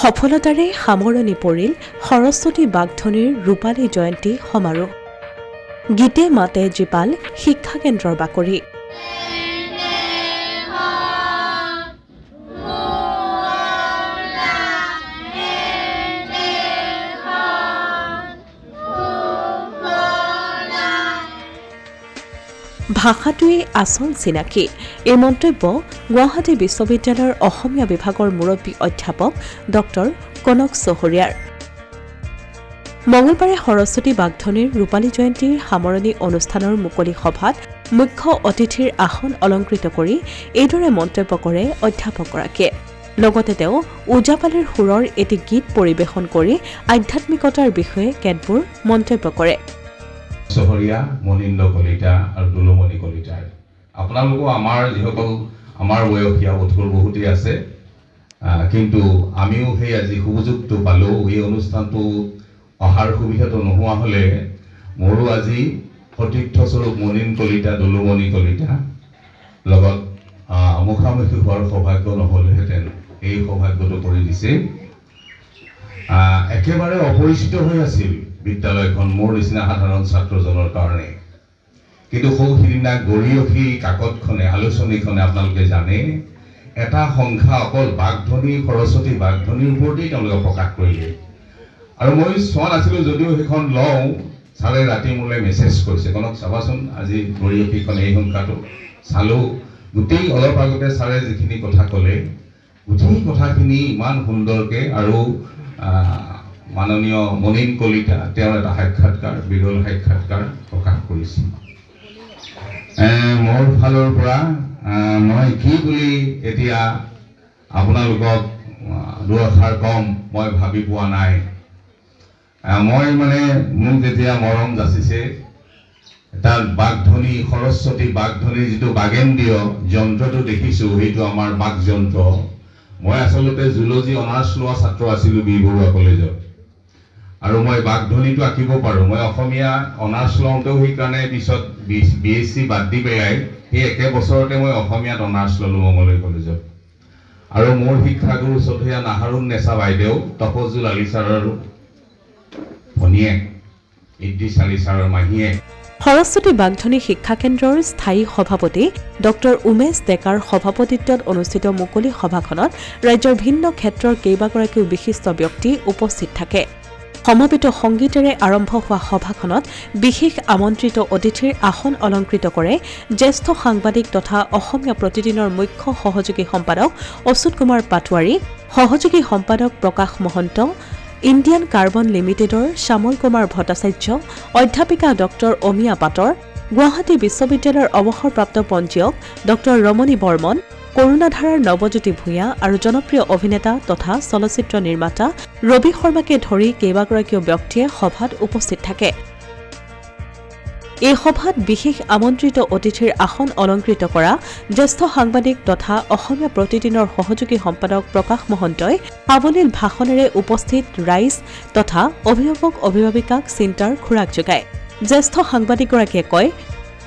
সফলতাৰে সামৰণি পৰিল সৰস্বতী বাগধনীৰ ৰূপালী জয়ন্তী সমাৰোহ। গীতে মাতে জীপাল শিক্ষা কেন্দ্ৰৰ বাকৰি। ভাষাটোৱে আচল চিনাকি এই মন্তব্য গুৱাহাটী বিশ্ববিদ্যালয়ৰ অসমীয়া বিভাগৰ মুৰব্বী অধ্যাপক ডক্টৰ কনক চহৰীয়াৰ। মঙলবাৰে সৰস্বতী বাগধনীৰ ৰূপালী জয়ন্তীৰ সামৰণি অনুষ্ঠানৰ মুকলি সভাত মুখ্য অতিথিৰ আসন অলংকৃত কৰি এইদৰে মন্তব্য কৰে অধ্যাপকগৰাকীয়ে। লগতে তেওঁ ওজাপালিৰ সুৰৰ এটি গীত পৰিৱেশন কৰি আধ্যাত্মিকতাৰ বিষয়ে কেতবোৰ মন্তব্য কৰে। চহৰীয়া মনিন্দ কলিতা আৰু দুলুমণি কলিতাৰ আপোনালোকো আমাৰ যিসকল আমাৰ বয়সীয়া বোধকৰ বহুতেই আছে, কিন্তু আমিও সেই আজি সুযোগটো পালোঁ। এই অনুষ্ঠানটো অহাৰ সুবিধাটো নোহোৱা হ'লে মোৰো আজি সতীৰ্থস্বৰূপ মনিন কলিতা দুলুমণি কলিতা লগত মুখামুখি হোৱাৰ সৌভাগ্য নহ'লহেঁতেন। এই সৌভাগ্যটো কৰি দিছে। একেবাৰে অপৰিচিত হৈ আছিল বিদ্যালয়খন মোৰ নিচিনা সাধাৰণ ছাত্ৰজনৰ কাৰণে, কিন্তু সিদিনা গৰিয়সী কাকতখনে আলোচনীখনে আপোনালোকে জানে এটা সংখ্যা অকল বাগধনী সৰস্বতী বাগধনীৰ ওপৰতেই তেওঁলোকে প্ৰকাশ কৰিলে। আৰু মই চোৱা নাছিলোঁ, যদিও সেইখন লওঁ ছাৰে ৰাতি মোলৈ মেছেজ কৰিছে, কনক চাবাচোন আজি গৰিয়সীখন এই সংখ্যাটো চালোঁ। গোটেই অলপ আগতে ছাৰে যিখিনি কথা ক'লে গোটেই কথাখিনি ইমান সুন্দৰকৈ আৰু মাননীয় মনিন কলিতা তেওঁৰ এটা সাক্ষাৎকাৰ, বিৰল সাক্ষাৎকাৰ প্ৰকাশ কৰিছে। মোৰ ফালৰ পৰা মই কি বুলি এতিয়া আপোনালোকক দুআষাৰ কম মই ভাবি পোৱা নাই। মই মোক যেতিয়া মৰম যাচিছে তাত বাগধনী সৰস্বতী বাগধনীৰ যিটো বাগেন্দ্ৰীয় যন্ত্ৰটো দেখিছোঁ, সেইটো আমাৰ বাগযন্ত্ৰ। মই আচলতে জুলজি অনাৰ্ছ লোৱা ছাত্ৰ আছিলোঁ বি বৰুৱা কলেজত, আৰু মই বাগধনীটো আঁকিব পাৰোঁ। মই অসমীয়া অনাৰ্ছ লওঁতেও সেইকাৰণে পিছত BSc বাদ দি পেলাই সেই একে বছৰতে মই অসমীয়াত অনাৰ্ছ ল'লোঁ মঙলদৈ কলেজত। আৰু মোৰ শিক্ষাগুৰু চৌধুৰী নাহাৰুন নেচা বাইদেউ তপজুল আলী ছাৰৰ ভনীয়েক, ইদ্ৰিছ আলী ছাৰৰ মাহীয়েক। সৰস্বতী বাগধনী শিক্ষা কেন্দ্ৰৰ স্থায়ী সভাপতি ডক্টৰ উমেশ ডেকাৰ সভাপতিত্বত অনুষ্ঠিত মুকলি সভাখনত ৰাজ্যৰ ভিন্ন ক্ষেত্ৰৰ কেইবাগৰাকীও বিশিষ্ট ব্যক্তি উপস্থিত থাকে। সমবেত সংগীতেৰে আৰম্ভ হোৱা সভাখনত বিশেষ আমন্ত্ৰিত অতিথিৰ আসন অলংকৃত কৰে জ্যেষ্ঠ সাংবাদিক তথা অসমীয়া প্ৰতিদিনৰ মুখ্য সহযোগী সম্পাদক অচ্যুত কুমাৰ পাটোৱাৰী, সহযোগী সম্পাদক প্ৰকাশ মহন্ত, ইণ্ডিয়ান কাৰ্বন লিমিটেডৰ শ্যামল কুমাৰ ভট্টাচাৰ্য, অধ্যাপিকা ডক্টৰ অমিয়া পাটৰ, গুৱাহাটী বিশ্ববিদ্যালয়ৰ অৱসৰপ্ৰাপ্ত পঞ্জীয়ক ডক্টৰ ৰমণী বৰ্মন, কৰুণাধাৰাৰ নৱজ্যোতি ভূঞা আৰু জনপ্ৰিয় অভিনেতা তথা চলচ্চিত্ৰ নিৰ্মাতা ৰবি শৰ্মাকে ধৰি কেইবাগৰাকীও ব্যক্তিয়ে সভাত উপস্থিত থাকে। এই সভাত বিশেষ আমন্ত্ৰিত অতিথিৰ আসন অলংকৃত কৰা জ্যেষ্ঠ সাংবাদিক তথা অসমীয়া প্ৰতিদিনৰ সহযোগী সম্পাদক প্ৰকাশ মহন্তই সাৱলীল ভাষণেৰে উপস্থিত ৰাইজ তথা অভিভাৱক অভিভাৱিকাক চিন্তাৰ খোৰাক যোগায়। জ্যেষ্ঠ সাংবাদিকগৰাকীয়ে কয়,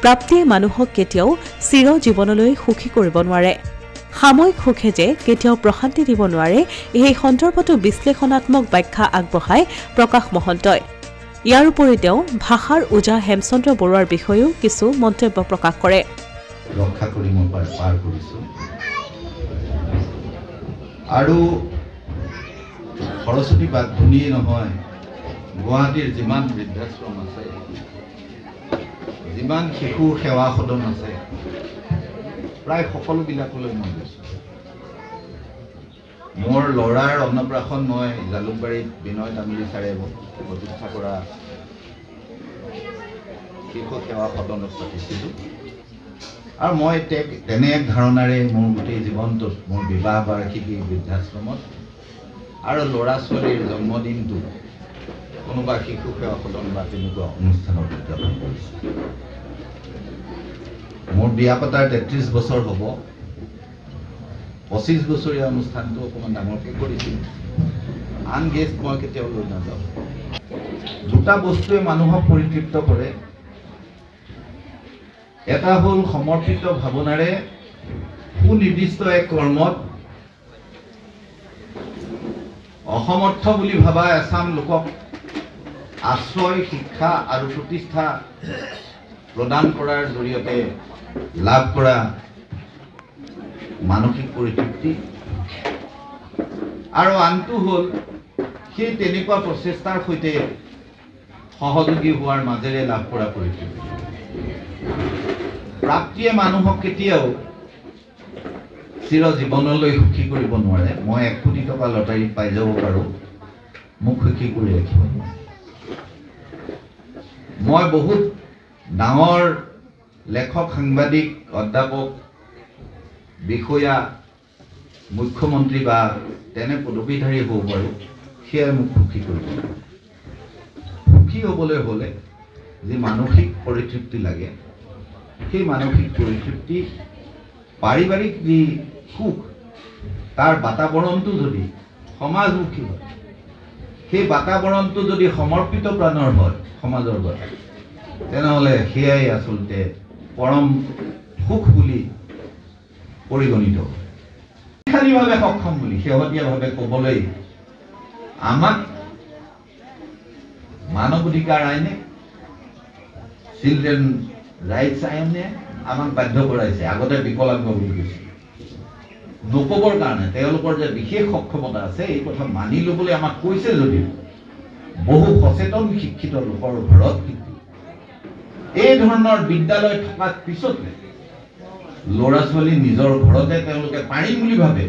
প্ৰাপ্তিয়ে মানুহক কেতিয়াও চিৰ জীৱনলৈ সুখী কৰিব নোৱাৰে। সাময়িক সুখে যে কেতিয়াও প্ৰশান্তি দিব নোৱাৰে, এই সন্দৰ্ভতো বিশ্লেষণাত্মক ব্যাখ্যা আগবঢ়ায় প্ৰকাশ মহন্তই। ইয়াৰ উপৰি তেওঁ ভাষাৰ ওজা হেমচন্দ্ৰ বৰুৱাৰ বিষয়েও কিছু মন্তব্য প্ৰকাশ কৰে। ৰক্ষা কৰি মই পাৰ কৰিছোঁ, আৰু সৰস্বতী বাগধনীয়ে নহয়, গুৱাহাটীৰ যিমান বৃদ্ধাশ্ৰম আছে, যিমান শিশু সেৱা সদন আছে, প্ৰায় সকলোবিলাকলৈ মই গৈছোঁ। মোৰ ল'ৰাৰ অন্নপ্ৰাশন মই জালুকবাৰীত বিনয় তামুলী ছাৰে প্ৰতিষ্ঠা কৰা শিশু সেৱা সদনত পাতিছিলোঁ, আৰু মই তেনে এক ধাৰণাৰে মোৰ গোটেই জীৱনটোত মোৰ বিবাহ বাৰ্ষিকী বৃদ্ধাশ্ৰমত আৰু ল'ৰা ছোৱালীৰ জন্মদিনটো কোনোবা শিশু সেৱা সদন বা তেনেকুৱা অনুষ্ঠানত উদযাপন কৰিছোঁ। মোৰ বিয়া পতাৰ 33 বছৰ হ'ব। 25 বছৰীয়া অনুষ্ঠানটো অকণমান ডাঙৰকৈ কৰিছিল। আন গেষ্ট মই কেতিয়াও লৈ নাযাওঁ। দুটা বস্তুৱে মানুহক পৰিতৃপ্ত কৰে। এটা হ'ল সমৰ্পিত ভাৱনাৰে সুনিৰ্দিষ্ট এক কৰ্মত অসমৰ্থ বুলি ভাবা এচাম লোকক আশ্ৰয়, শিক্ষা আৰু প্ৰতিষ্ঠা প্ৰদান কৰাৰ জৰিয়তে লাভ কৰা মানসিক পৰিতৃপ্তি, আৰু আনটো হ'ল সেই তেনেকুৱা প্ৰচেষ্টাৰ সৈতে সহযোগী হোৱাৰ মাজেৰে লাভ কৰা পৰিতৃপ্তি। প্ৰাপ্তিয়ে মানুহক কেতিয়াও চিৰ জীৱনলৈ সুখী কৰিব নোৱাৰে। মই 1 কোটি টকা লটাৰীত পাই যাব পাৰোঁ, মোক সুখী কৰি ৰাখিব নোৱাৰে। মই বহুত ডাঙৰ লেখক, সাংবাদিক, অধ্যাপক, বিষয়া, মুখ্যমন্ত্ৰী বা তেনে পদবীধাৰী হ'ব পাৰোঁ, সেয়াই মোক সুখী কৰিব। সুখী হ'বলৈ হ'লে যি মানসিক পৰিতৃপ্তি লাগে, সেই মানসিক পৰিতৃপ্তি, পাৰিবাৰিক যি সুখ, তাৰ বাতাবৰণটো যদি সমাজমুখী হয়, সেই বাতাবৰণটো যদি সমৰ্পিত প্ৰাণৰ হয় সমাজৰ বাবে, তেনেহ'লে সেয়াই আচলতে পৰম সুখ বুলি পৰিগণিত হয়। শক্তিশালীভাৱে সক্ষম বুলি শেহতীয়াভাৱে ক'বলৈ আমাক মানৱ অধিকাৰ আইনে, চিলড্ৰেন ৰাইটছ আইনে আমাক বাধ্য কৰাইছে। আগতে বিকলাংগ বুলি কৈছিল, নক'বৰ কাৰণে তেওঁলোকৰ যে বিশেষ সক্ষমতা আছে এই কথা মানি ল'বলৈ আমাক কৈছে যদিও বহু সচেতন শিক্ষিত লোকৰ ঘৰত কিন্তু এই ধৰণৰ বিদ্যালয় থকাৰ পিছতে ল'ৰা ছোৱালী নিজৰ ঘৰতে তেওঁলোকে পাৰিম বুলি ভাবে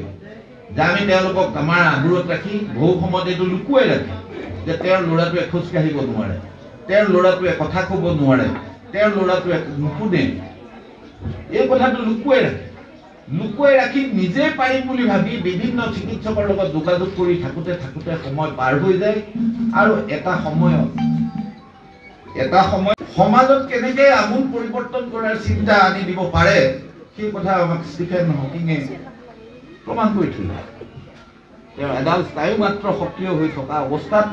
যে আমি তেওঁলোকক আমাৰ আদৰত ৰাখি বহু সময়ত এইটো লুকুৱাই ৰাখে যে তেওঁৰ ল'ৰাটোৱে খোজ কাঢ়িব নোৱাৰে, তেওঁৰ ল'ৰাটোৱে কথা ক'ব নোৱাৰে, তেওঁৰ ল'ৰাটোৱে নুশুনে। এই কথাটো লুকুৱাই ৰাখি নিজে পাৰিম বুলি ভাবি বিভিন্ন চিকিৎসকৰ লগত যোগাযোগ কৰি থাকোঁতে সময় পাৰ হৈ যায়। আৰু এটা সময়ত সমাজত কেনেকৈ আমূল পৰিৱৰ্তন কৰাৰ চিন্তা আনি দিব পাৰে, সেই কথা আমাক ষ্টিফেন হকিঙে প্ৰমাণ কৰি থলে। তেওঁ এডাল স্নায়ু মাত্ৰ সক্ৰিয় হৈ থকা অৱস্থাত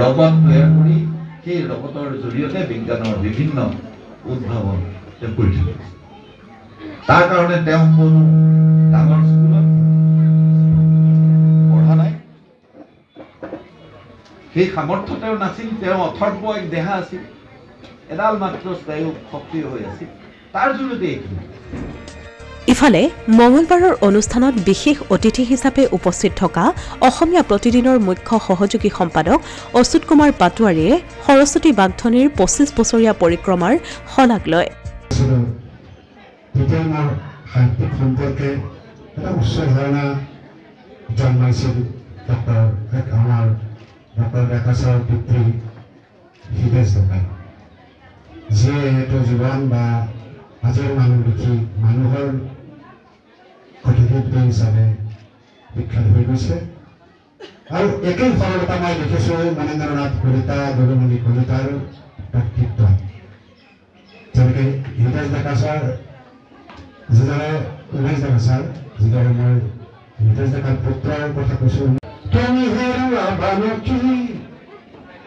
ৰবট তৈয়াৰ কৰি সেই ৰবটৰ জৰিয়তে বিজ্ঞানৰ বিভিন্ন উদ্ভাৱন তেওঁ কৰি থাকে। তাৰ কাৰণে তেওঁ কোনো ডাঙৰ স্কুলত পঢ়া নাই, সেই সামৰ্থ্য তেওঁ নাছিল। তেওঁ অথৰ্ব এক দেহা আছিল, এডাল মাত্ৰ স্নায়ু সক্ৰিয় হৈ আছিল, তাৰ জৰিয়তে এইখিনি। ইফালে মঙলবাৰৰ অনুষ্ঠানত বিশেষ অতিথি হিচাপে উপস্থিত থকা অসমীয়া প্ৰতিদিনৰ মুখ্য সহযোগী সম্পাদক অচ্যুত কুমাৰ পাটোৱাৰীয়ে সৰস্বতী বাগধনীৰ 25 বছৰীয়া পৰিক্ৰমাৰ শলাগ লয়। সাহিত্যিক সম্পৰ্কে এটা উচ্চ ধাৰণা জন্মাইছিল আমাৰ ডক্টৰ ডেকা ছাৰৰ পিতৃ হিতেশ ডেকাই, যিয়ে এইটো জীৱন বা আজিৰ মানুহ দেখি মানুহৰ কথিতজ্ঞ হিচাপে বিখ্যাত হৈ গৈছে। আৰু একেই সৰলতা মই দেখিছোঁ মনেন্দ্ৰনাথ কলিতা, গৌৰমণি কলিতাৰ ব্যক্তিত্ব। যেনেকৈ হিতেশ ডেকা ছাৰ, যিদৰে উমেশ ডেকা ছাৰ, যিদৰে মই হিতেশ ডেকাৰ পুত্ৰৰ কথা কৈছোঁ। তুমি হেৰুৱা বালকি,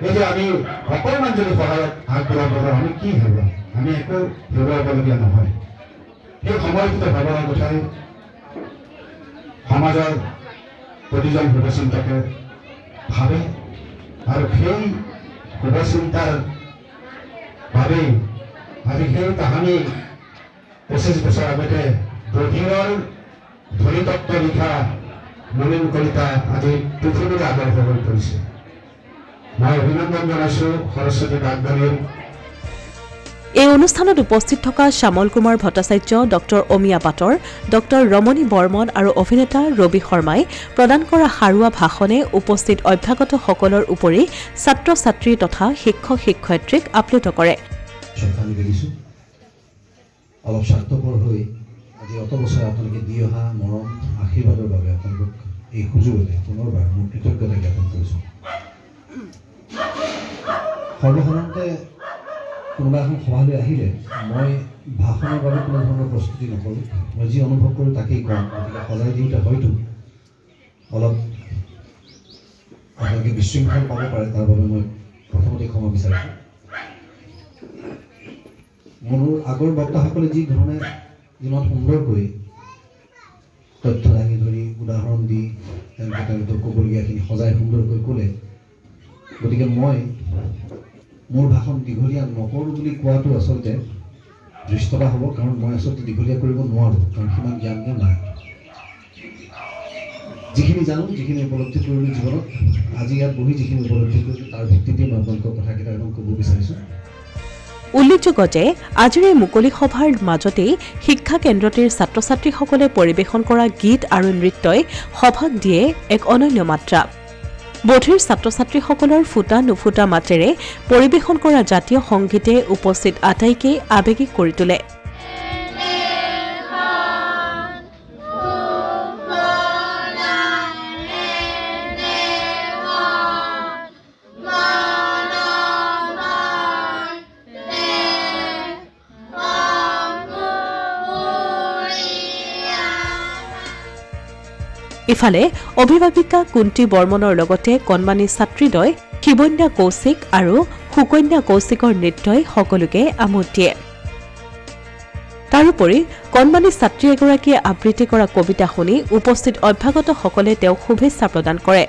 এই যে আমি অকণমান যদি সহায়ত আগবঢ়াব পাৰোঁ, আমি কি হেৰুৱাম? আমি একো হেৰুৱাবলগীয়া নহয়। সেই সময়টোতে ভাৱনাৰ কথাই সমাজৰ প্ৰতিজন শুভচিন্তকে ভাবে, আৰু সেই শুভচিন্তাৰ বাবেই আজি সেই তাহানি 25 বছৰ আগতে বধিৰৰ ধ্বনিতত্ত্ব লিখা নলিন কলিতা আজি পৃথিৱীৰ আদৰ্শ হৈ পৰিছে। মই অভিনন্দন জনাইছোঁ সৰস্বতী বাগধনীৰ। এই অনুষ্ঠানত উপস্থিত থকা শ্যামল কুমাৰ ভট্টাচাৰ্য, ডক্টৰ অমিয়া পাটৰ, ডক্টৰ ৰমণী বৰ্মন আৰু অভিনেতা ৰবি শৰ্মাই প্ৰদান কৰা সাৰুৱা ভাষণে উপস্থিত অভ্যাগতসকলৰ উপৰি ছাত্ৰ ছাত্ৰী তথা শিক্ষক শিক্ষয়িত্ৰীক আপ্লুত কৰে। অলপ স্বাৰ্থপৰ হৈ আজি অত বছৰ আপোনালোকে দি অহা মৰম আশীৰ্বাদৰ বাবে আপোনালোকক এই সুযোগতে পুনৰবাৰ মোৰ কৃতজ্ঞতা জ্ঞাপন কৰিছোঁ। সৰ্বসাধাৰণতে কোনোবা এখন সভালৈ আহিলে মই ভাষণৰ বাবে কোনো ধৰণৰ প্ৰস্তুতি নকৰোঁ, মই যি অনুভৱ কৰোঁ তাকেই কওঁ। গতিকে সজাই দিওঁতে হয়তো অলপ আপোনালোকে বিশৃংখল পাব পাৰে, তাৰ বাবে মই প্ৰথমতে ক্ষমা বিচাৰিছোঁ। মোৰ আগৰ বক্তাসকলে যি ধৰণে যিমান সুন্দৰকৈ তথ্য দাঙি ধৰি উদাহৰণ দি তেওঁলোকে তেওঁলোকক ক'বলগীয়াখিনি সজাই সুন্দৰকৈ ক'লে। গতিকে মই মোৰ ভাষণ দীঘলীয়া নকৰোঁ বুলি কোৱাটো আচলতে দৃষ্টতা হ'ব, কাৰণ মই আচলতে দীঘলীয়া কৰিব নোৱাৰোঁ, কাৰণ সিমান জ্ঞান মোৰ নাই। যিখিনি জানো, যিখিনি উপলব্ধি কৰিলোঁ জীৱনত, আজি ইয়াত বহি যিখিনি উপলব্ধি কৰিলোঁ তাৰ ভিত্তিতে মই আপোনালোকৰ কথাকেইটা একদম ক'ব বিচাৰিছোঁ। উল্লেখযোগ্য যে আজিৰ এই মুকলি সভাৰ মাজতেই শিক্ষা কেন্দ্ৰটিৰ ছাত্ৰ ছাত্ৰীসকলে পৰিৱেশন কৰা গীত আৰু নৃত্যই সভাক দিয়ে এক অনন্য মাত্ৰা। বধিৰ ছাত্ৰ ছাত্ৰীসকলৰ ফুটা নুফুটা মাতেৰে পৰিৱেশন কৰা জাতীয় সংগীতে উপস্থিত আটাইকে আৱেগিক কৰি তোলে। ইফালে অভিভাৱিকা কুন্তি বৰ্মনৰ লগতে কণমানি ছাত্ৰীদ্বয় শিৱন্যা কৌশিক আৰু সুকন্যা কৌশিকৰ নৃত্যই সকলোকে আমোদ দিয়ে। তাৰোপৰি কণমানি ছাত্ৰী এগৰাকীয়ে আবৃত্তি কৰা কবিতা শুনি উপস্থিত অভ্যাগতসকলে তেওঁক শুভেচ্ছা প্ৰদান কৰে।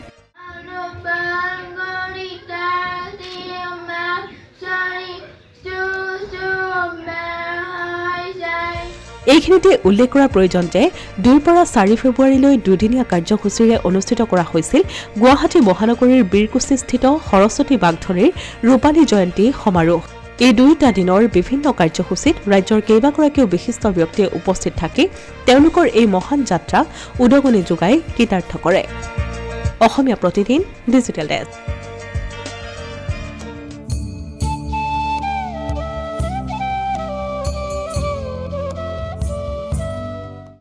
এইখিনিতে উল্লেখ কৰাৰ প্ৰয়োজন যে 2 পৰা 4 ফেব্ৰুৱাৰীলৈ দুদিনীয়া কাৰ্যসূচীৰে অনুষ্ঠিত কৰা হৈছিল গুৱাহাটী মহানগৰীৰ বীৰকুছিস্থিত সৰস্বতী বাগধনীৰ ৰূপালী জয়ন্তী সমাৰোহ। এই 2টা দিনৰ বিভিন্ন কাৰ্যসূচীত ৰাজ্যৰ কেইবাগৰাকীও বিশিষ্ট ব্যক্তিয়ে উপস্থিত থাকি তেওঁলোকৰ এই মহান যাত্ৰাক উদগনি যোগাই কৃতাৰ্থ কৰে। Asomiya Pratidin digital desk.